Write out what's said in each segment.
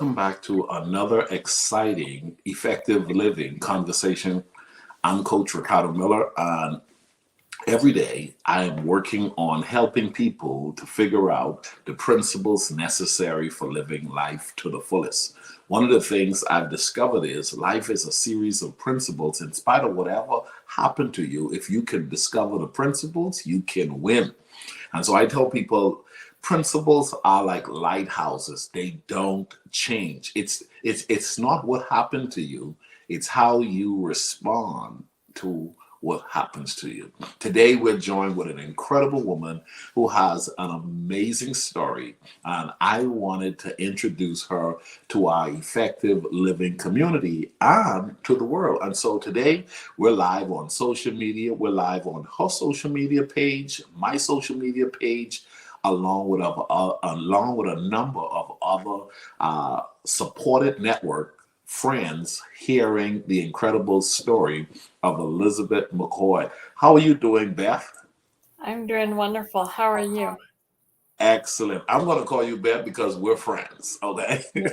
welcome back to another exciting, effective living conversation. I'm Coach Ricardo Miller, and every day I am working on helping people to figure out the principles necessary for living life to the fullest. One of the things I've discovered is life is a series of principles. In spite of whatever happened to you, if you can discover the principles, you can win. And so I tell people principles are like lighthouses. They don't change. It's not what happened to you, it's how you respond to what happens to you. Today we're joined with an incredible woman who has an amazing story, and I wanted to introduce her to our effective living community and to the world. And so today we're live on social media. We're live on her social media page, my social media page, along with a number of other supported network friends hearing the incredible story of Elizabeth McCoy. How are you doing, Beth? I'm doing wonderful. How are you? Excellent. I'm going to call you Beth because we're friends, okay? Yeah,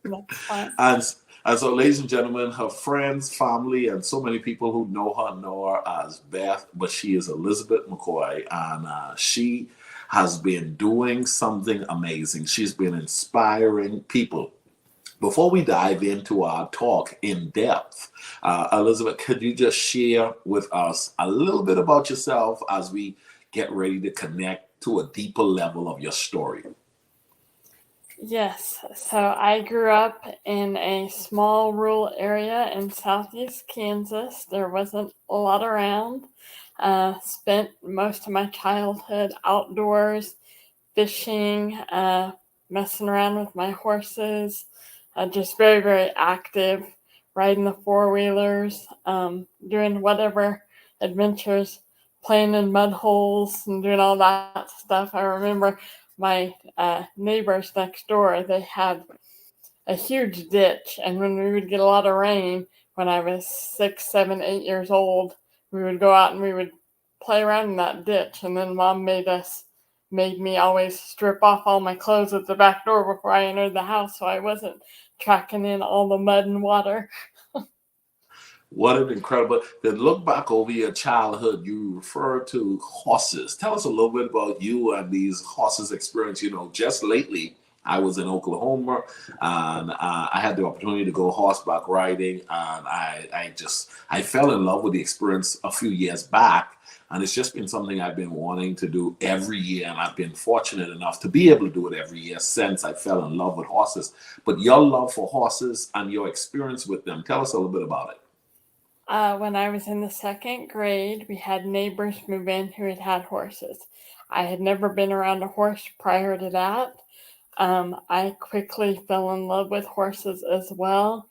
that's fine. and and so, ladies and gentlemen, her friends, family, and so many people who know her as Beth, but she is Elizabeth McCoy, and she has been doing something amazing. She's been inspiring people. Before we dive into our talk in depth, Elizabeth, could you just share with us a little bit about yourself as we get ready to connect to a deeper level of your story? Yes, so I grew up in a small rural area in southeast Kansas. There wasn't a lot around. Spent most of my childhood outdoors, fishing, messing around with my horses, just very, very active, riding the four-wheelers, doing whatever adventures, playing in mud holes and doing all that stuff. I remember my neighbors next door, they had a huge ditch, and when we would get a lot of rain, when I was 6, 7, 8 years old, we would go out and we would play around in that ditch. And then mom made me always strip off all my clothes at the back door before I entered the house, so I wasn't tracking in all the mud and water. What an incredible. Then look back over your childhood. You refer to horses. Tell us a little bit about you and these horses experience. Just lately, I was in Oklahoma, and I had the opportunity to go horseback riding, and I fell in love with the experience a few years back. And it's just been something I've been wanting to do every year, and I've been fortunate enough to be able to do it every year since I fell in love with horses. But your love for horses and your experience with them, tell us a little bit about it. When I was in the second grade, we had neighbors move in who had had horses. I had never been around a horse prior to that. I quickly fell in love with horses as well.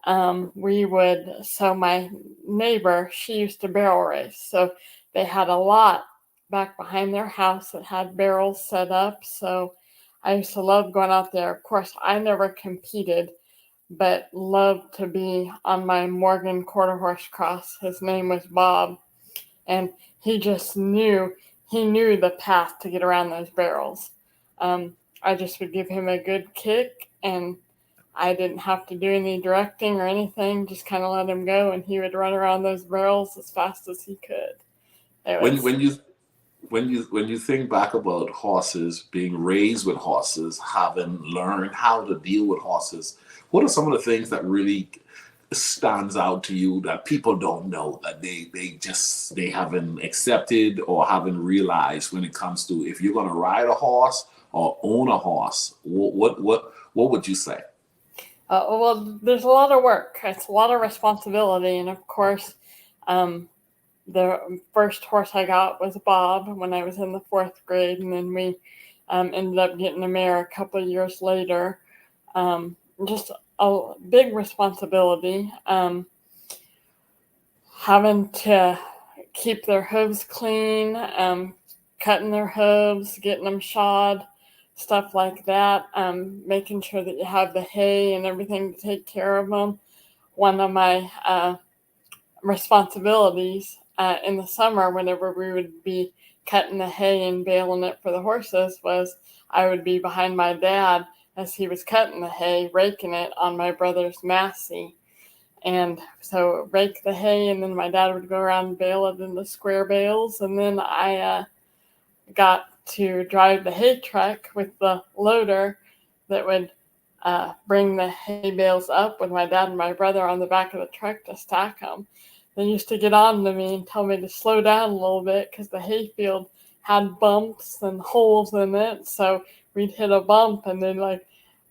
So my neighbor, she used to barrel race. So they had a lot back behind their house that had barrels set up. So I used to love going out there. Of course, I never competed, but loved to be on my Morgan quarter horse cross. His name was Bob, and he just knew the path to get around those barrels. I just would give him a good kick, and I didn't have to do any directing or anything, just kind of let him go, and he would run around those barrels as fast as he could. It When was when you when you think back about horses, being raised with horses, having learned how to deal with horses, what are some of the things that really stands out to you that people don't know, that they haven't accepted or haven't realized when it comes to if you're going to ride a horse or own a horse? What would you say? well, there's a lot of work. It's a lot of responsibility, and of course, um, the first horse I got was Bob when I was in the fourth grade, and then we ended up getting a mare a couple of years later. Just a big responsibility. Having to keep their hooves clean, cutting their hooves, getting them shod, stuff like that, making sure that you have the hay and everything to take care of them. One of my responsibilities in the summer, whenever we would be cutting the hay and baling it for the horses, was I would be behind my dad as he was cutting the hay, raking it on my brother's Massey. And so rake the hay, and then my dad would go around and bale it into square bales. And then I got to drive the hay truck with the loader that would bring the hay bales up with my dad and my brother on the back of the truck to stack them. They used to get on to me and tell me to slow down a little bit because the hayfield had bumps and holes in it. So we'd hit a bump and then like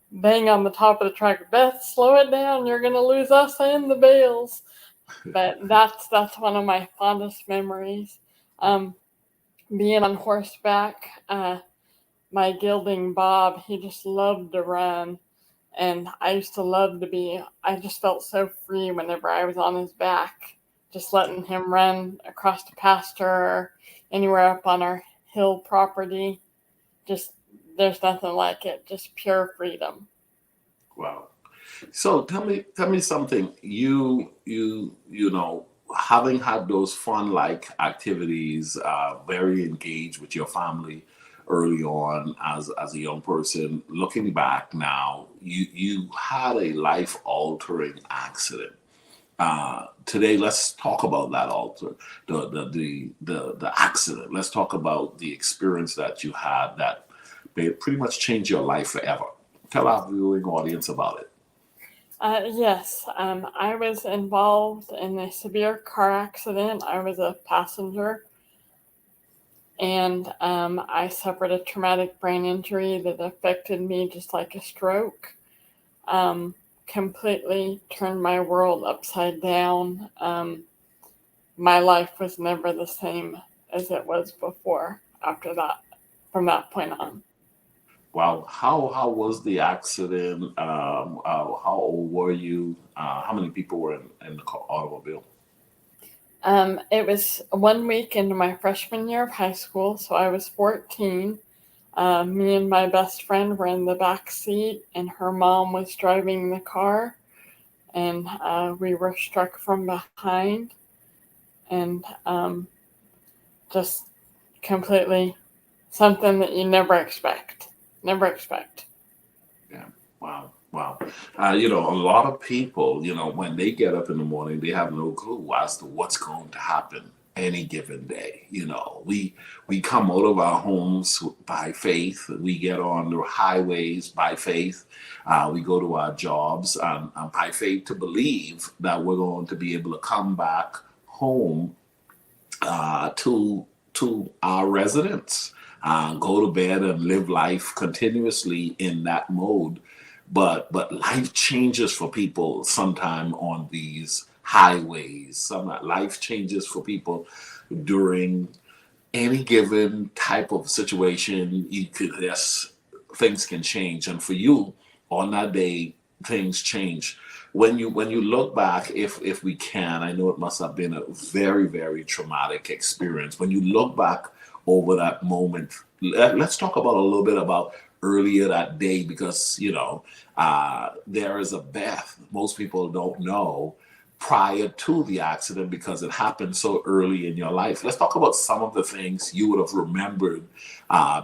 bang on the top of the truck, Beth, slow it down. You're going to lose us and the bales. But that's one of my fondest memories. Being on horseback, my gelding Bob, he just loved to run. And I used to love to be, I just felt so free whenever I was on his back, just letting him run across the pasture or anywhere up on our hill property. Just, there's nothing like it, just pure freedom. Wow. So tell me something. You know, having had those fun like activities, very engaged with your family early on as a young person. Looking back now, you had a life altering accident. Today, let's talk about that alter the accident. Let's talk about the experience that you had that pretty much changed your life forever. Tell our viewing audience about it. Yes, I was involved in a severe car accident. I was a passenger, and I suffered a traumatic brain injury that affected me just like a stroke. Completely turned my world upside down. My life was never the same as it was before after that, from that point on. Wow, how was the accident? How old were you? How many people were in the automobile? It was 1 week into my freshman year of high school, so I was 14. Me and my best friend were in the back seat, and her mom was driving the car, and we were struck from behind, and just completely something that you never expect. Never expect. Yeah. Wow. Wow. You know, a lot of people, you know, when they get up in the morning, they have no clue as to what's going to happen any given day. You know, we come out of our homes by faith. We get on the highways by faith. We go to our jobs by faith to believe that we're going to be able to come back home to our residence, go to bed and live life continuously in that mode. But life changes for people sometime on these highways. Some life changes for people during any given type of situation. You could, yes, things can change, and for you on that day, things change. When you look back, if we can, I know it must have been a very traumatic experience. When you look back over that moment, let's talk about a little bit about earlier that day, because you know there is a Beth most people don't know prior to the accident because it happened so early in your life. Let's talk about some of the things you would have remembered,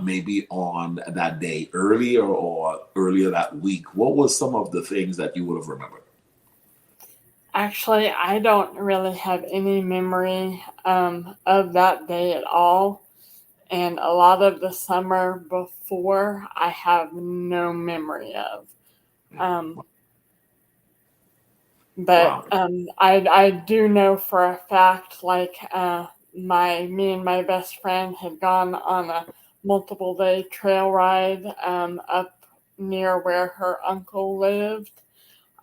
maybe on that day earlier or earlier that week. What was some of the things that you would have remembered? Actually, I don't really have any memory of that day at all. And a lot of the summer before, I have no memory of. Um, but Wow. I do know for a fact, like me and my best friend had gone on a multiple day trail ride up near where her uncle lived.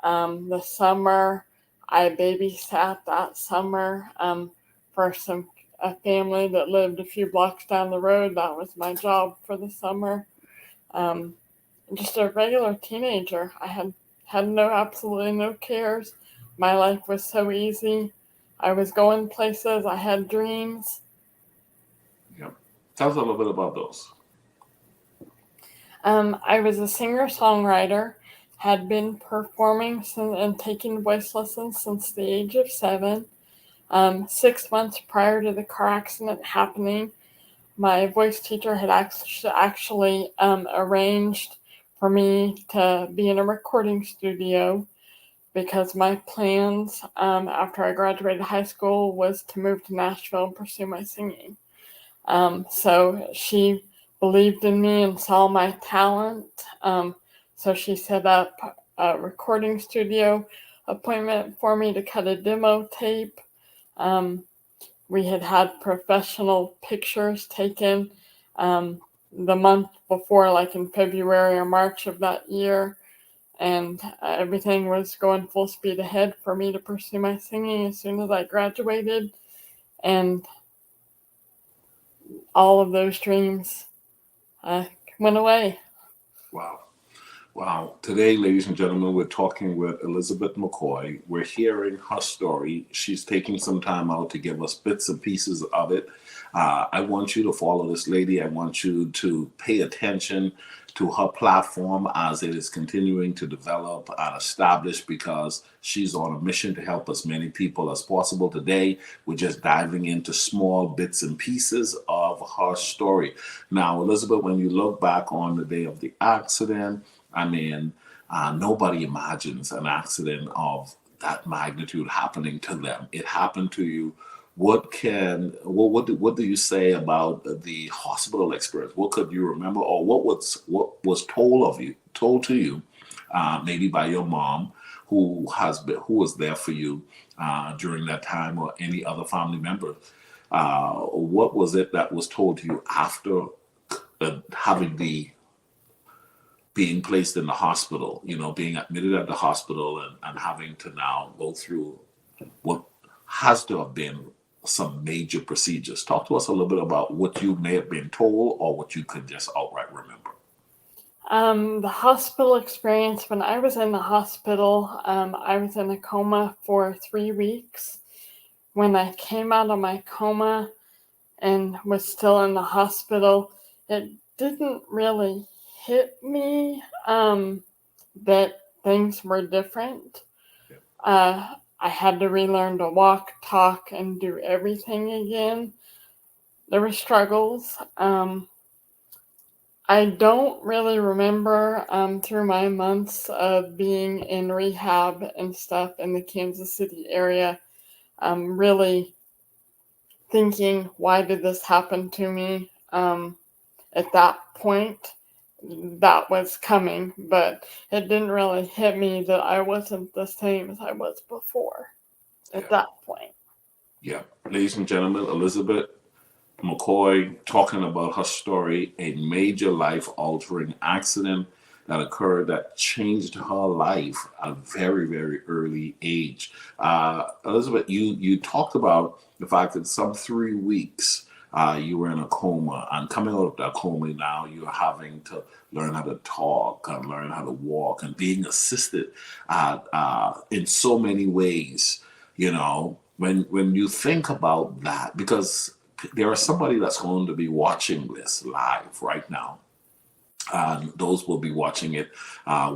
The summer, I babysat that summer for a family that lived a few blocks down the road. That was my job for the summer. Um, just a regular teenager. I had absolutely no cares. My life was so easy. I was going places. I had dreams. Yeah. Tell us a little bit about those. I was a singer-songwriter, had been performing and taking voice lessons since the age of 7. 6 months prior to the car accident happening, my voice teacher had actually arranged for me to be in a recording studio because my plans after I graduated high school was to move to Nashville and pursue my singing. So she believed in me and saw my talent. So she set up a recording studio appointment for me to cut a demo tape. Um, we had professional pictures taken the month before, like in February or March of that year, and everything was going full speed ahead for me to pursue my singing as soon as I graduated, and all of those dreams went away. Wow. Wow. Today, ladies and gentlemen, we're talking with Elizabeth McCoy. We're hearing her story. She's taking some time out to give us bits and pieces of it. I want you to follow this lady. I want you to pay attention to her platform as it is continuing to develop and establish, because she's on a mission to help as many people as possible. Today, we're just diving into small bits and pieces of her story. Now, Elizabeth, when you look back on the day of the accident, I mean, nobody imagines an accident of that magnitude happening to them. It happened to you. What do you say about the hospital experience? What could you remember, or what was told to you, maybe by your mom, who was there for you during that time, or any other family member? What was it that was told to you after having the being placed in the hospital, being admitted at the hospital, and having to now go through what has to have been some major procedures? Talk to us a little bit about what you may have been told or what you could just outright remember. The hospital experience, when I was in the hospital, I was in a coma for 3 weeks. When I came out of my coma and was still in the hospital, it didn't really hit me that things were different. I had to relearn to walk, talk, and do everything again. There were struggles. I don't really remember through my months of being in rehab and stuff in the Kansas City area, really thinking, why did this happen to me? At that point, that was coming, but it didn't really hit me that I wasn't the same as I was before at Yeah. that point. Yeah. Ladies and gentlemen, Elizabeth McCoy talking about her story, a major life altering accident that occurred that changed her life at a very, very early age. Elizabeth, you talked about the fact that some 3 weeks you were in a coma, and coming out of that coma now, you're having to learn how to talk and learn how to walk and being assisted in so many ways. When you think about that, because there is somebody that's going to be watching this live right now. And those will be watching it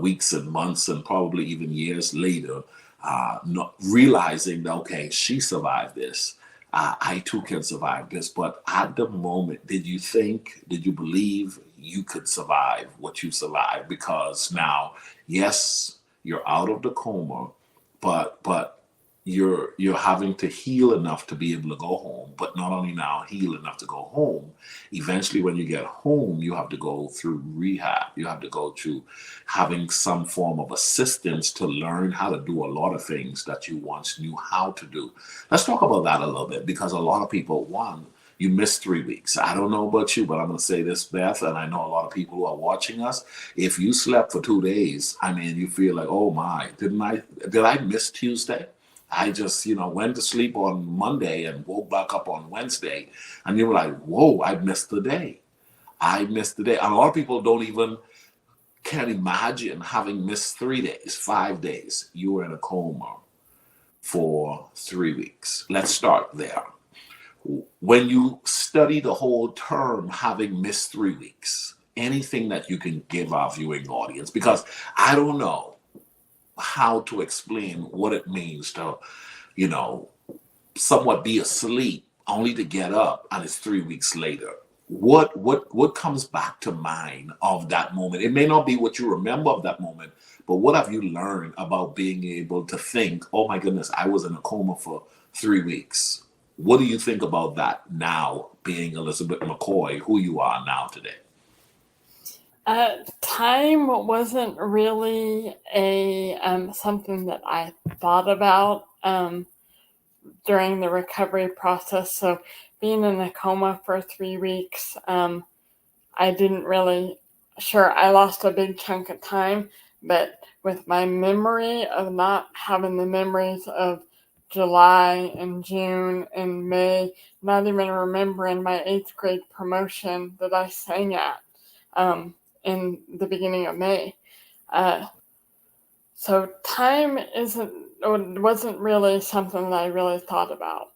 weeks and months and probably even years later, not realizing that, okay, she survived this. I too can survive this. But at the moment, did you believe you could survive what you survived? Because now, yes, you're out of the coma, but you're having to heal enough to be able to go home. But not only now heal enough to go home, eventually when you get home, you have to go through rehab. You have to go through having some form of assistance to learn how to do a lot of things that you once knew how to do. Let's talk about that a little bit, because a lot of people, one, you missed 3 weeks. I don't know about you, but I'm going to say this, Beth, and I know a lot of people who are watching us. If you slept for 2 days, I mean, you feel like, oh my, did I miss Tuesday? I just, went to sleep on Monday and woke back up on Wednesday. And you were like, whoa, I missed the day. I missed the day. And a lot of people can't imagine having missed 3 days, 5 days. You were in a coma for 3 weeks. Let's start there. When you study the whole term, having missed 3 weeks, anything that you can give our viewing audience, because I don't know how to explain what it means to, somewhat be asleep only to get up and it's 3 weeks later. what comes back to mind of that moment? It may not be what you remember of that moment, but what have you learned about being able to think, oh my goodness, I was in a coma for 3 weeks? What do you think about that now, being Elizabeth McCoy, who you are now today? Time wasn't really a something that I thought about during the recovery process. So being in a coma for 3 weeks, I didn't really. Sure, I lost a big chunk of time, but with my memory of not having the memories of July and June and May, not even remembering my eighth grade promotion that I sang at um, in the beginning of May. Uh, so time isn't or wasn't really something that I really thought about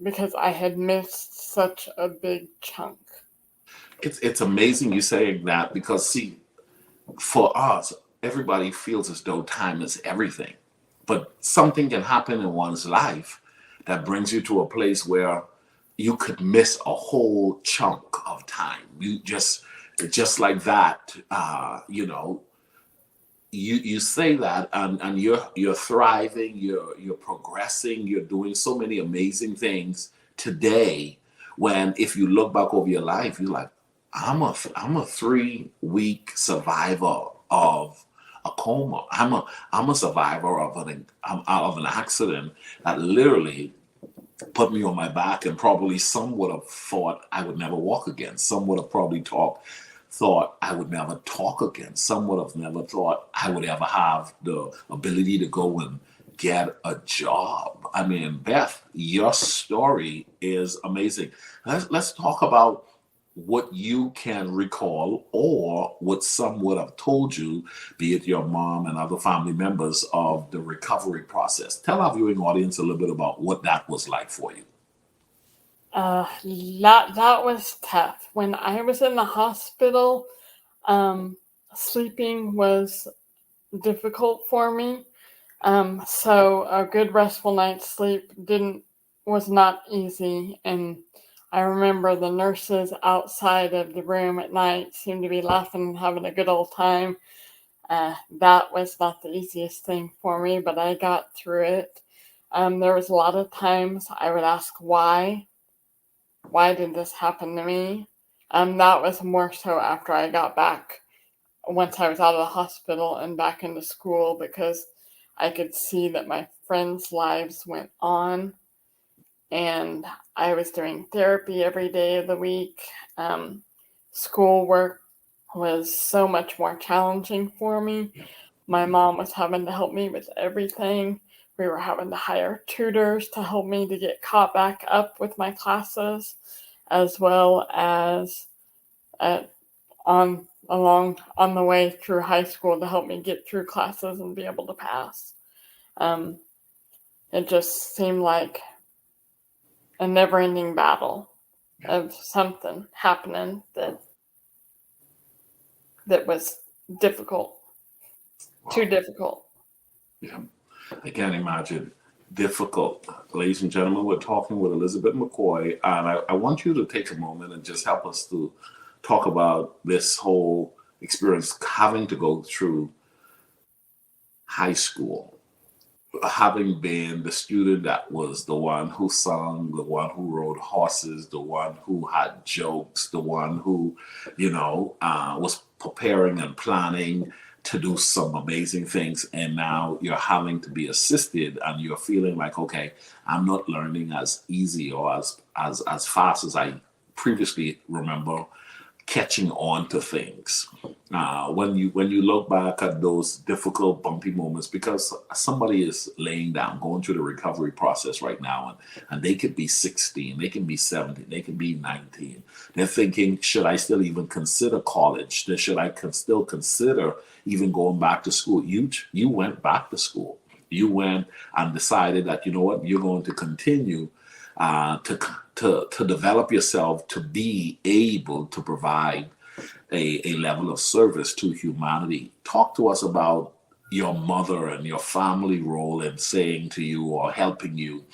because I had missed such a big chunk. It's amazing you saying that, because see, for us, everybody feels as though time is everything. But something can happen in one's life that brings you to a place where you could miss a whole chunk of time. You just like that, you say that, and you're thriving, you're progressing, you're doing so many amazing things today. When if you look back over your life, you're like, I'm a 3 week survivor of a coma. I'm a survivor of an accident that literally put me on my back, and probably some would have thought I would never walk again. Some would have probably thought I would never talk again. Some would have never thought I would ever have the ability to go and get a job. I mean, Beth, your story is amazing. Let's talk about what you can recall, or what some would have told you, be it your mom and other family members, of the recovery process. Tell our viewing audience a little bit about what that was like for you. That was tough. When I was in the hospital, um, sleeping was difficult for me. So a good restful night's sleep didn't was not easy, and I remember the nurses outside of the room at night seemed to be laughing and having a good old time. That was not the easiest thing for me, but I got through it. There was a lot of times I would ask why. Why did this happen to me? That was more so after I got back, once I was out of the hospital and back into school, because I could see that my friends' lives went on, and I was doing therapy every day of the week. Um, Schoolwork was so much more challenging for me. My mom was having to help me with everything. We were having to hire tutors to help me to get caught back up with my classes, as well as uh, on the way through high school to help me get through classes and be able to pass. Um, it just seemed like a never-ending battle of something happening that was difficult, too Wow. difficult. Yeah. I can't imagine. Difficult. Ladies and gentlemen, we're talking with Elizabeth McCoy, and I want you to take a moment and just help us to talk about this whole experience, having to go through high school, having been the student that was the one who sung, the one who rode horses, the one who had jokes, the one who, was preparing and planning to do some amazing things. And now you're having to be assisted, and you're feeling like, okay, I'm not learning as easy or as fast as I previously remember catching on to things. When you look back at those difficult, bumpy moments, because somebody is laying down, going through the recovery process right now, and they could be 16, they can be 17, they can be 19. They're thinking, should I still even consider college? Should I still consider even going back to school? You went back to school. You went and decided that, you know what, you're going to continue to develop yourself to be able to provide a level of service to humanity. Talk to us about your mother and your family role in saying to you or helping you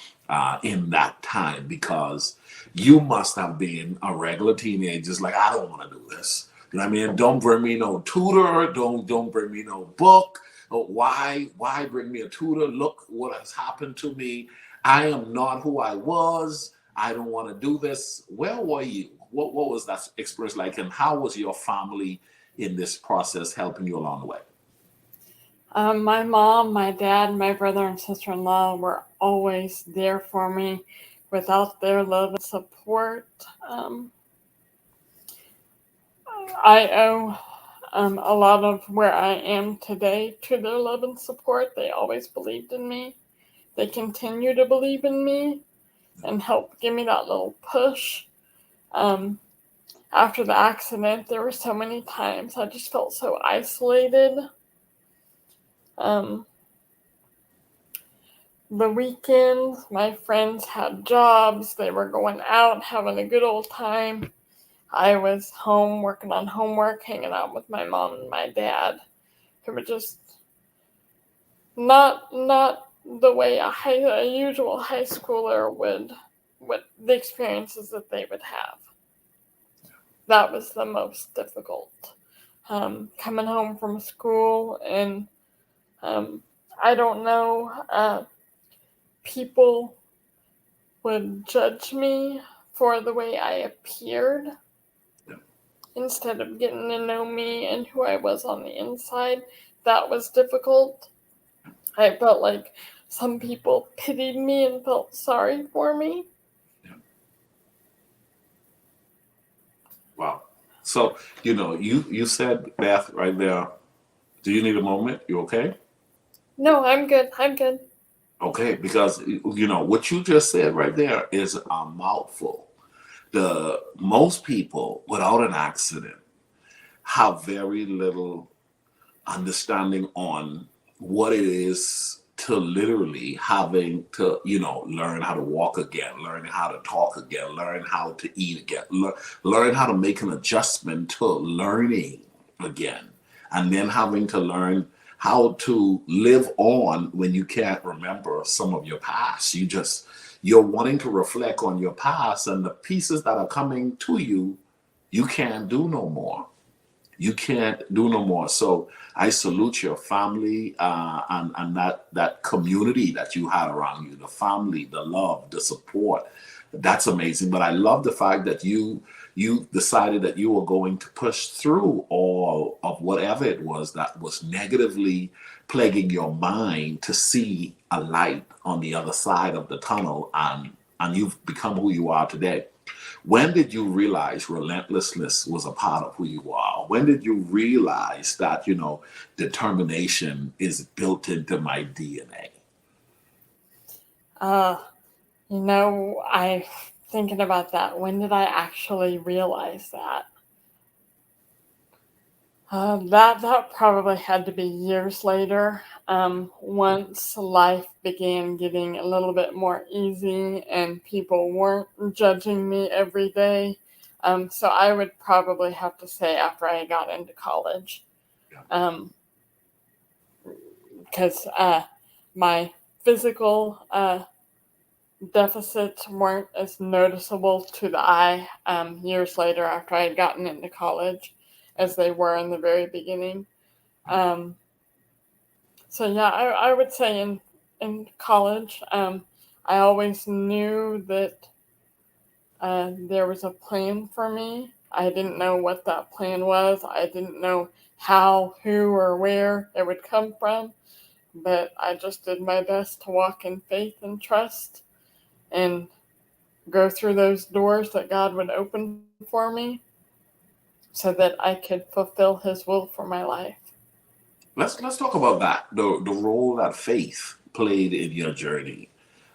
in that time, because you must have been a regular teenager, just like, I don't want to do this. You know what I mean? Don't bring me no tutor. Don't bring me no book. Why bring me a tutor? Look what has happened to me. I am not who I was. I don't want to do this. Where were you? What was that experience like, and how was your family in this process helping you along the way? My mom, my dad, my brother, and sister in law were always there for me. Without their love and support, um, I owe a lot of where I am today to their love and support. They always believed in me. They continue to believe in me and help give me that little push. Um, After the accident, there were so many times I just felt so isolated. Um, the weekends, my friends had jobs, they were going out, having a good old time. I was home working on homework, hanging out with my mom and my dad, who were just not the way a usual high schooler would, what the experiences that they would have. That was the most difficult. Coming home from school, and um, I don't know, people would judge me for the way I appeared instead of getting to know me and who I was on the inside. That was difficult. I felt like some people pitied me and felt sorry for me. Wow. So, you said, Beth, right there, do you need a moment? You okay? No, I'm good. I'm good. Okay, because what you just said right there is a mouthful. The most people without an accident have very little understanding on what it is to literally having to, learn how to walk again, learn how to talk again, learn how to eat again, learn how to make an adjustment to learning again, and then having to learn how to live on when you can't remember some of your past. You're wanting to reflect on your past, and the pieces that are coming to you, you can't do no more. You can't do no more. So I salute your family, and that community that you had around you, the family, the love, the support. That's amazing. But I love the fact that you decided that you were going to push through all of whatever it was that was negatively plaguing your mind to see a light on the other side of the tunnel, and you've become who you are today. When did you realize relentlessness was a part of who you are? When did you realize that, determination is built into my DNA? Uh, I thinking about that. When did I actually realize that? That probably had to be years later. Once life began getting a little bit more easy and people weren't judging me every day. So I would probably have to say after I got into college, um, because my physical deficits weren't as noticeable to the eye years later after I had gotten into college as they were in the very beginning. Um, so yeah, I would say in college, I always knew that there was a plan for me. I didn't know what that plan was. I didn't know how, who, or where it would come from, but I just did my best to walk in faith and trust and go through those doors that God would open for me so that I could fulfill His will for my life. Let's talk about that. The role that faith played in your journey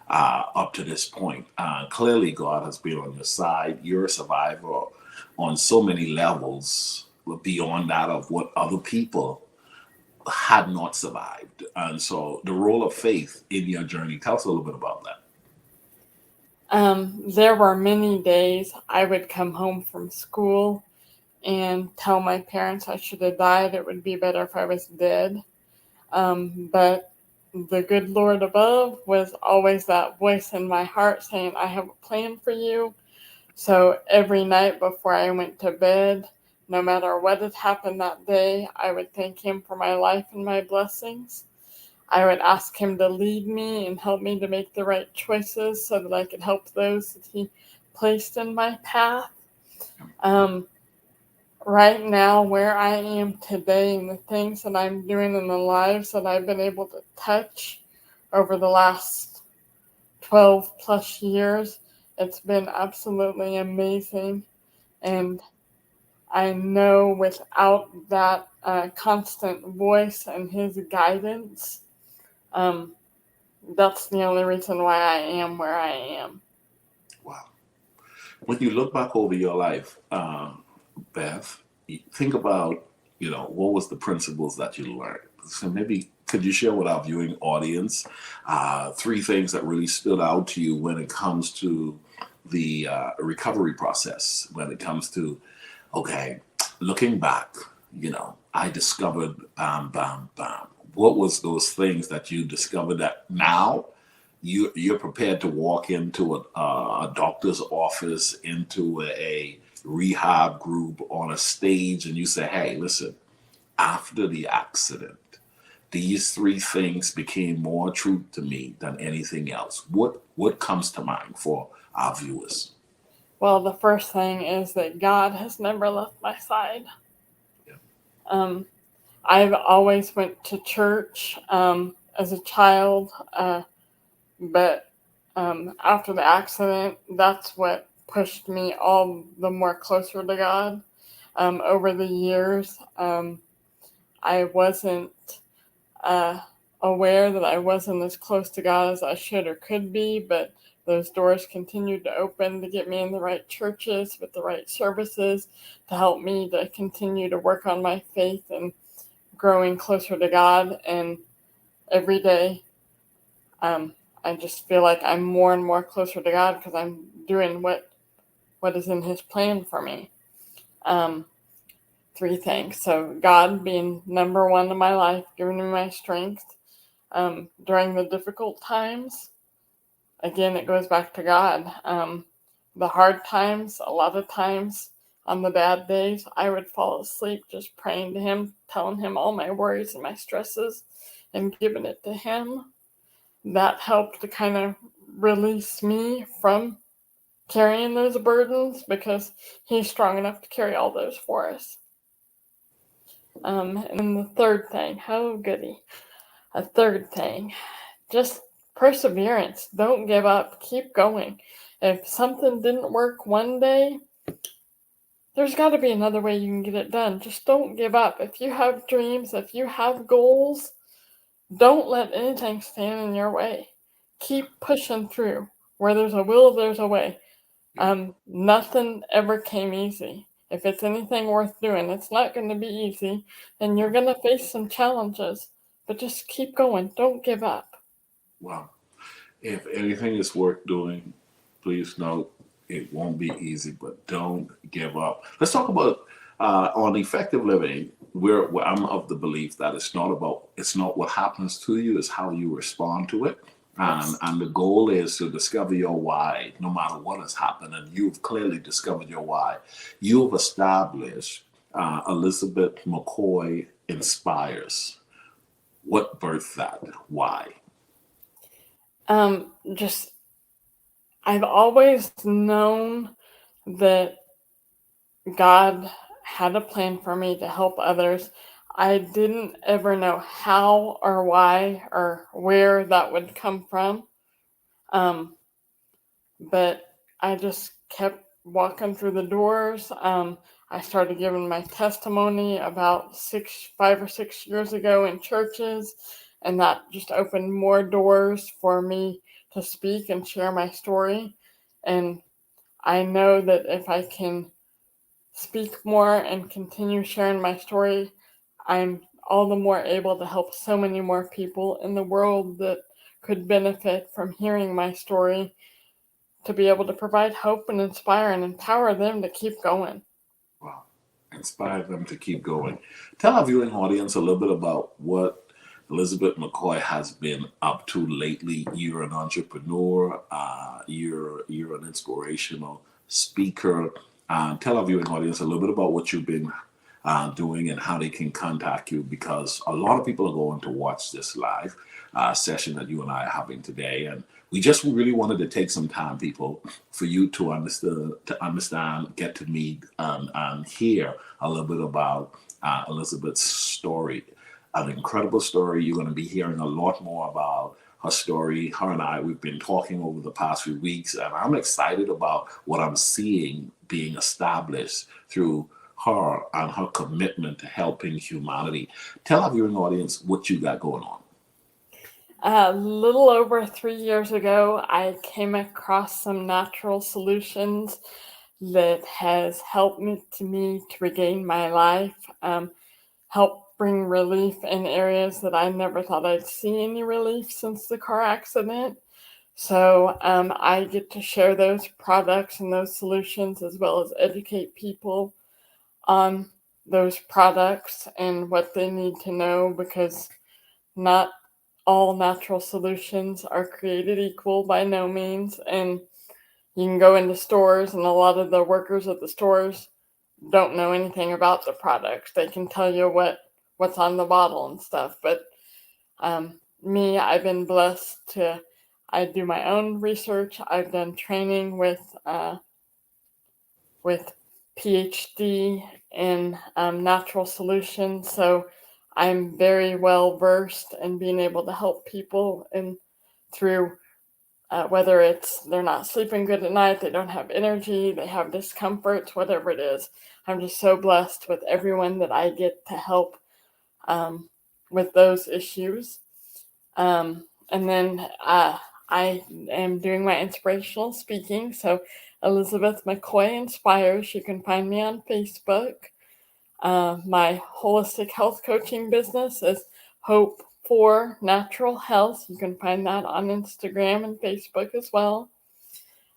up to this point. Clearly, God has been on your side. You're a survivor on so many levels beyond that of what other people had not survived. And so, the role of faith in your journey. Tell us a little bit about that. There were many days I would come home from school and tell my parents I should have died. It would be better if I was dead. But the good Lord above was always that voice in my heart saying, I have a plan for you. So every night before I went to bed, no matter what had happened that day, I would thank Him for my life and my blessings. I would ask Him to lead me and help me to make the right choices so that I could help those that He placed in my path. Um, right now, where I am today and the things that I'm doing in the lives that I've been able to touch over the last 12 plus years, it's been absolutely amazing. And I know without that constant voice and His guidance, um, that's the only reason why I am where I am. Wow. When you look back over your life, Beth, you think about, what was the principles that you learned? So maybe could you share with our viewing audience three things that really stood out to you when it comes to the recovery process, when it comes to, okay, looking back, I discovered bam, bam, bam. What was those things that you discovered that now you're prepared to walk into a doctor's office, into a rehab group, on a stage, and you say, hey, listen, after the accident, these three things became more true to me than anything else. What comes to mind for our viewers? Well, the first thing is that God has never left my side. Yeah. Um, I've always went to church as a child, but after the accident, that's what pushed me all the more closer to God. Over the years, I wasn't uh, aware that I wasn't as close to God as I should or could be, but those doors continued to open to get me in the right churches with the right services to help me to continue to work on my faith and growing closer to God. And every day, um, I just feel like I'm more and more closer to God because I'm doing what is in His plan for me. Um, three things. So God being number one in my life, giving me my strength during the difficult times. Again, it goes back to God. The hard times, a lot of times on the bad days, I would fall asleep just praying to Him, telling Him all my worries and my stresses and giving it to Him. That helped to kind of release me from carrying those burdens because He's strong enough to carry all those for us. And then the third thing, oh goody, a third thing, just perseverance. Don't give up. Keep going. If something didn't work one day, there's got to be another way you can get it done. Just don't give up. If you have dreams, if you have goals, don't let anything stand in your way. Keep pushing through. Where there's a will, there's a way. Nothing ever came easy. If it's anything worth doing, it's not going to be easy, and you're going to face some challenges. But just keep going. Don't give up. Wow. If anything is worth doing, please note it won't be easy, but don't give up. Let's talk about on effective living. Where I'm of the belief that it's not what happens to you, it's how you respond to it. Yes. And the goal is to discover your why, no matter what has happened. And you've clearly discovered your why. You've established Elizabeth McCoy Inspires. What birthed that? Why? Just I've always known that God had a plan for me to help others. I didn't ever know how or why or where that would come from. Um, but I just kept walking through the doors. I started giving my testimony about 5 or 6 years ago in churches, and that just opened more doors for me to speak and share my story. And I know that if I can speak more and continue sharing my story, I'm all the more able to help so many more people in the world that could benefit from hearing my story, to be able to provide hope and inspire and empower them to keep going. Wow. Inspire them to keep going. Tell our viewing audience a little bit about what Elizabeth McCoy has been up to lately. You're an entrepreneur. You're an inspirational speaker. Tell our viewing audience a little bit about what you've been doing and how they can contact you, because a lot of people are going to watch this live session that you and I are having today, and we just really wanted to take some time, people, for you to understand, get to meet, and hear a little bit about Elizabeth's story. An incredible story. You're going to be hearing a lot more about her story. Her and I, we've been talking over the past few weeks, and I'm excited about what I'm seeing being established through her and her commitment to helping humanity. Tell our viewing audience what you got going on. A little over 3 years ago, I came across some natural solutions that has helped me to regain my life, help bring relief in areas that I never thought I'd see any relief since the car accident. So I get to share those products and those solutions, as well as educate people on those products and what they need to know, because not all natural solutions are created equal by no means. And you can go into stores, and a lot of the workers at the stores don't know anything about the products. They can tell you what's on the bottle and stuff, but I've been blessed to. I do my own research. I've done training with PhD in natural solutions, so I'm very well versed in being able to help people and through whether it's they're not sleeping good at night, they don't have energy, they have discomforts, whatever it is. I'm just so blessed with everyone that I get to help with those issues. And then I am doing my inspirational speaking. So Elizabeth McCoy Inspires. You can find me on Facebook. My holistic health coaching business is Hope for Natural Health. You can find that on Instagram and Facebook as well.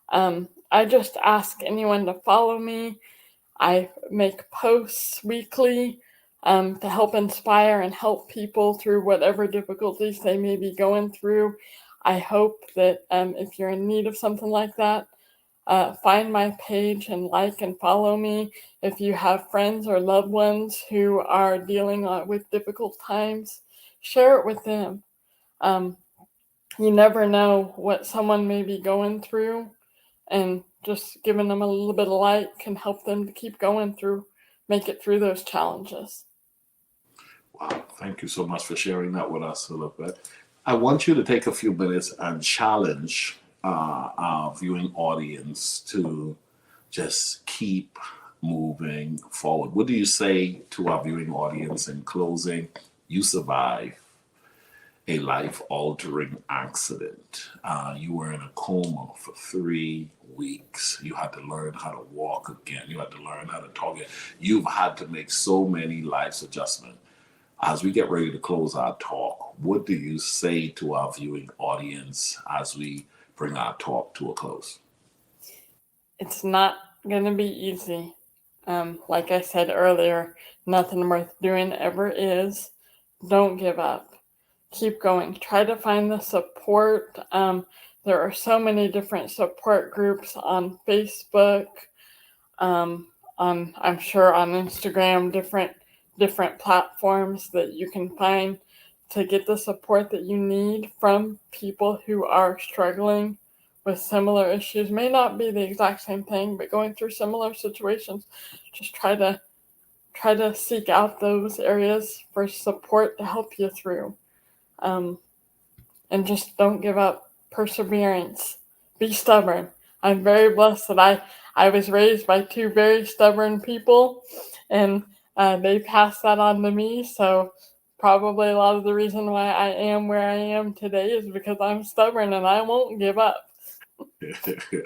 I just ask anyone to follow me. I make posts weekly to help inspire and help people through whatever difficulties they may be going through. I hope that if you're in need of something like that, find my page and like and follow me. If you have friends or loved ones who are dealing with difficult times, share it with them. You never know what someone may be going through, and just giving them a little bit of light can help them to keep going through, make it through those challenges. Wow, thank you so much for sharing that with us, Elizabeth. I want you to take a few minutes and challenge our viewing audience to just keep moving forward. What do you say to our viewing audience in closing? You survived a life altering accident. You were in a coma for 3 weeks. You had to learn how to walk again. You had to learn how to talk again. You've had to make so many life's adjustments. As we get ready to close our talk, what do you say to our viewing audience as we bring our talk to a close? It's not going to be easy. Like I said earlier, nothing worth doing ever is. Don't give up. Keep going. Try to find the support. There are so many different support groups on Facebook, I'm sure on Instagram, different platforms that you can find to get the support that you need from people who are struggling with similar issues. May not be the exact same thing, but going through similar situations. Just try to seek out those areas for support to help you through. And just don't give up. Perseverance. Be stubborn. I'm very blessed that I was raised by two very stubborn people, and they passed that on to me. So probably a lot of the reason why I am where I am today is because I'm stubborn and I won't give up.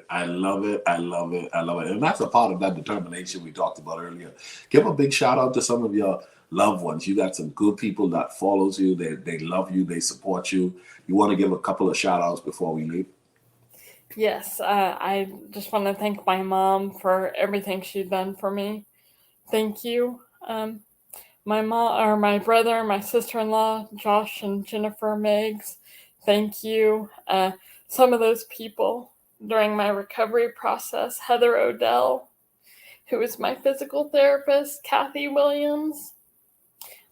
I love it. I love it. I love it. And that's a part of that determination we talked about earlier. Give a big shout out to some of your loved ones. You got some good people that follows you. They love you. They support you. You want to give a couple of shout outs before we leave? Yes, I just want to thank my mom for everything she's done for me. Thank you. my mom or my brother, my sister-in-law, Josh and Jennifer Meggs. Thank you. Some of those people during my recovery process, Heather Odell, who was my physical therapist, Kathy Williams,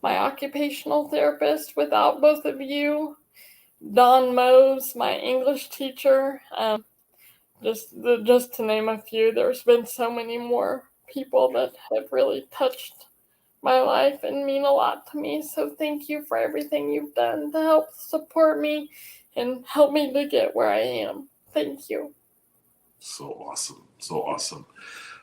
my occupational therapist. Without both of you, Don Mose, my English teacher, just to name a few. There's been so many more people that have really touched my life and mean a lot to me. So thank you for everything you've done to help support me and help me to get where I am. Thank you. So awesome. So awesome.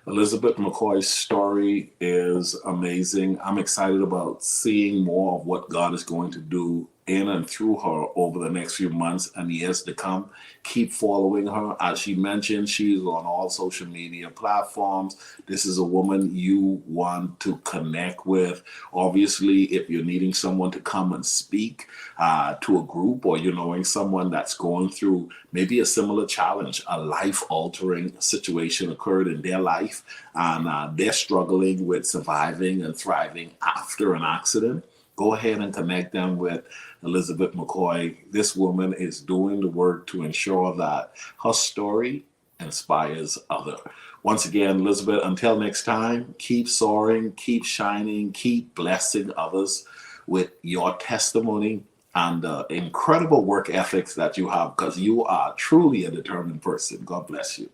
Elizabeth McCoy's story is amazing. I'm excited about seeing more of what God is going to do in and through her over the next few months and years to come. Keep following her. As she mentioned, she's on all social media platforms. This is a woman you want to connect with. Obviously, if you're needing someone to come and speak to a group, or you're knowing someone that's going through maybe a similar challenge, a life-altering situation occurred in their life, and they're struggling with surviving and thriving after an accident, go ahead and connect them with Elizabeth McCoy. This woman is doing the work to ensure that her story inspires others. Once again, Elizabeth, until next time, keep soaring, keep shining, keep blessing others with your testimony and the incredible work ethics that you have, because you are truly a determined person. God bless you.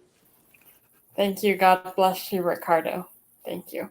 Thank you. God bless you, Ricardo. Thank you.